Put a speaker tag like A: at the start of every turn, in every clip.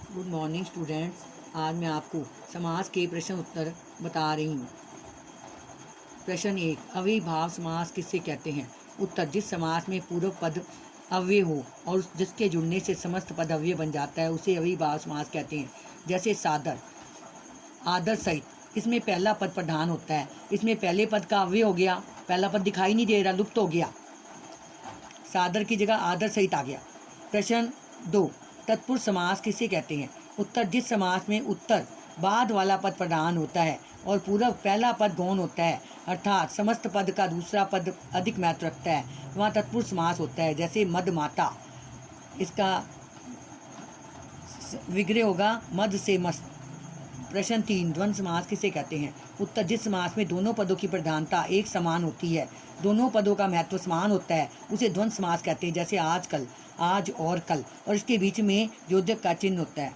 A: Good morning students. आज मैं आपको समास के प्रश्न उत्तर बता रही हूँ। प्रश्न 1, अव्ययीभाव समास किससे कहते हैं? उत्तर, जिस समास में पूर्व पद अव्यय हो और जिसके जुड़ने से समस्त पद अव्यय बन जाता है उसे अव्ययीभाव समास कहते हैं। जैसे सादर, आदर सहित, इसमें पहला पद प्रधान होता है, इसमें पहले पद का अव्यय हो गया, पहला पद दिखाई नहीं दे रहा, लुप्त हो गया, सादर की जगह आदर सहित आ गया। प्रश्न 2, तत्पुरुष समास किसे कहते हैं? उत्तर, जिस समास में उत्तर बाद वाला पद प्रधान होता है और पूर्व पहला पद गौण होता है, अर्थात समस्त पद का दूसरा पद अधिक महत्व रखता है, वहाँ तत्पुरुष समास होता है। जैसे मद माता, इसका विग्रह होगा मद से मस्त। प्रश्न 3, द्वंद्व समास किसे कहते हैं? उत्तर, जिस समास में दोनों पदों की प्रधानता एक समान होती है, दोनों पदों का महत्व समान होता है, उसे द्वंद्व समास कहते हैं। जैसे आजकल, आज और कल, और इसके बीच में योजक का चिन्ह होता है।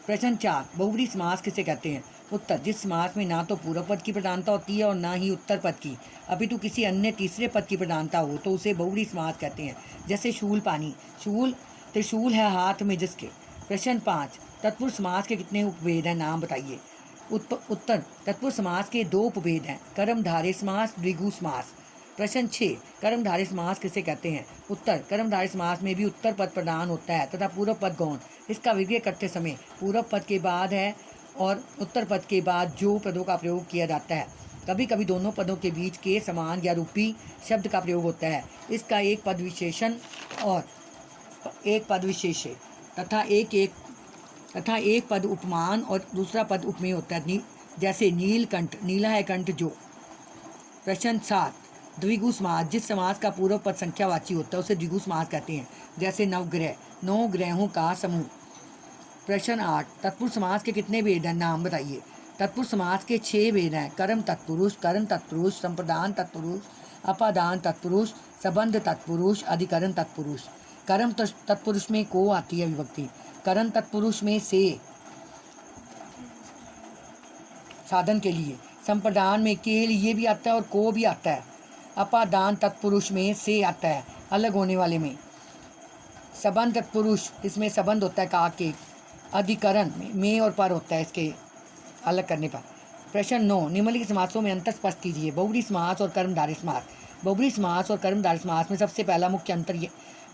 A: प्रश्न 4, बहुब्रीहि समास किसे कहते हैं? उत्तर, जिस समास में ना तो पूर्व पद की प्रधानता होती है और ना ही उत्तर पद की, अपितु किसी अन्य तीसरे पद की प्रधानता हो तो उसे बहुब्रीहि समास कहते हैं। जैसे शूल पानी, शूल त्रिशूल है हाथ में जिसके। प्रश्न 5, तत्पुरुष समास के कितने उपभेद हैं, नाम बताइए। उत्तर, तत्पुरुष समास के 2 उपभेद हैं, कर्मधारय समास, द्विगु समास। प्रश्न 6, कर्मधारय समास किसे कहते हैं? उत्तर, कर्मधारय समास में भी उत्तर पद प्रधान होता है तथा पूर्व पद गौण। इसका विग्रह करते समय पूर्व पद के बाद है और उत्तर पद के बाद जो पदों का प्रयोग किया जाता है। कभी कभी दोनों पदों के बीच के समान या रूपी शब्द का प्रयोग होता है। इसका एक पद विशेषण और एक पद विशेष्य तथा एक पद उपमान और दूसरा पद उपमेय होता है। जैसे नीलकंठ, नीला है कंठ जो। प्रश्न 7, द्विगु समास, जिस समास का पूर्व पद संख्यावाची होता है उसे द्विगु समास कहते हैं। जैसे नवग्रह, 9 ग्रहों का समूह। प्रश्न 8, तत्पुरुष समास के कितने भेद हैं, नाम बताइए। तत्पुरुष समास के 6 भेद हैं, कर्म तत्पुरुष, करण तत्पुरुष, संप्रदान तत्पुरुष, अपादान तत्पुरुष, संबंध तत्पुरुष, अधिकरण तत्पुरुष। कर्म तत्पुरुष में को आती है विभक्ति, करण तत्पुरुष में से साधन के लिए, संप्रदान में के लिए भी आता है और को भी आता है, अपादान तत्पुरुष में से आता है अलग होने वाले में, संबंध तत्पुरुष इसमें संबंध होता है का के, अधिकरण में और पर होता है इसके अलग करने पर। प्रश्न 9, निम्नलिखित समासों में अंतर स्पष्ट कीजिए। बहुब्रीहि समास और कर्मधारय समास। बहुब्रीहि समास और कर्मधारय समास में सबसे पहला मुख्य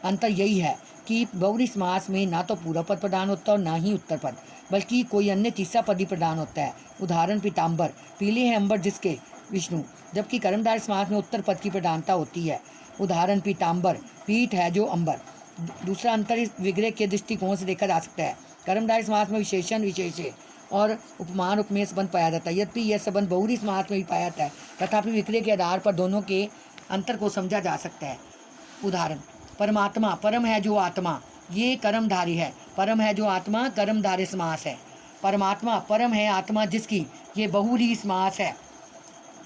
A: अंतर यही है कि बहुब्रीहि समास में ना तो पूर्व पद प्रधान होता है और ना ही उत्तर पद, बल्कि कोई अन्य तीसरा पद ही प्रधान होता है। उदाहरण, पीताम्बर, पीले हैं अंबर जिसके, विष्णु। जबकि कर्मधारय समास में उत्तर पद की प्रधानता होती है। उदाहरण, पीताम्बर, पीठ है जो अंबर। दूसरा अंतर इस विग्रह के दृष्टिकोण से देखा जा सकता है। कर्मधारय समास में विशेषण, विशेष्य और उपमान उपमेय संबंध पाया जाता है। यद्यपि यह संबंध बहुब्रीहि समास में भी पाया जाता है, तथापि विग्रह के आधार पर दोनों के अंतर को समझा जा सकता है। उदाहरण, परमात्मा, परम है जो आत्मा, ये कर्मधारय है। परम है जो आत्मा कर्मधारय समास है। परमात्मा, परम है आत्मा जिसकी, ये बहुब्रीहि समास है।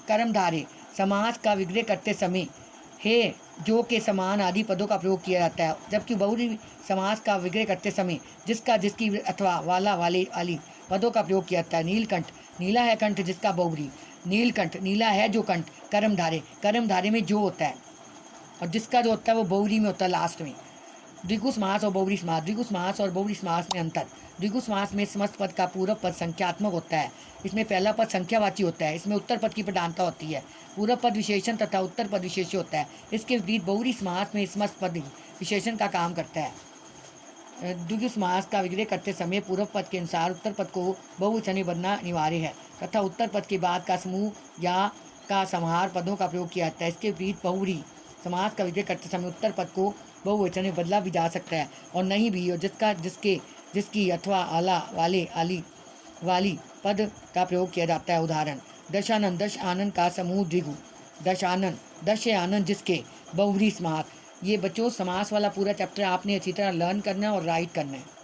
A: कर्मधारय समास का विग्रह करते समय हे, जो के समान आदि पदों का प्रयोग किया जाता है, जबकि बहुब्रीहि समास का विग्रह करते समय जिसका, जिसकी अथवा वाला, वाले, आदि पदों का प्रयोग किया जाता है। नीलकंठ, नीला है कंठ जिसका, बहुब्रीहि। नीलकंठ, नीला है जो कंठ, कर्मधारय, कर्मधारय में जो होता है और जिसका जो होता है वो बहुब्रीहि में होता है लास्ट में। द्विगु समास और बहुब्रीहि समास। द्विगु समास और बहुब्रीहि समास में अंतर। द्विगु समास में समस्त पद का पूर्व पद संख्यात्मक होता है, इसमें पहला पद संख्यावाची होता है, इसमें उत्तर पद की प्रधानता होती है, पूर्व पद विशेषण तथा उत्तर पद विशेष्य होता है। इसके विपरीत बहुब्रीहि समास में समस्त पद विशेषण का काम करता है। द्विगु समास का विग्रह करते समय पूर्व पद के अनुसार उत्तर पद को बहुवचन में बदलना अनिवार्य है तथा उत्तर पद के बाद का समूह या का समाहार पदों का प्रयोग किया जाता है। इसके विपरीत बहुब्रीहि समास का विग्रह करते समय उत्तर पद को बहुवचन में बदला भी जा सकता है और नहीं भी, और जिसका, जिसके, जिसकी अथवा आला, वाले, आली, वाली पद का प्रयोग किया जाता है। उदाहरण, दशानन, दश आनंद का समूह द्विगु। दशानन, दश आनंद जिसके, बहुब्रीहि समास। ये बच्चों समास वाला पूरा चैप्टर आपने अच्छी तरह लर्न करना है और राइट करना है।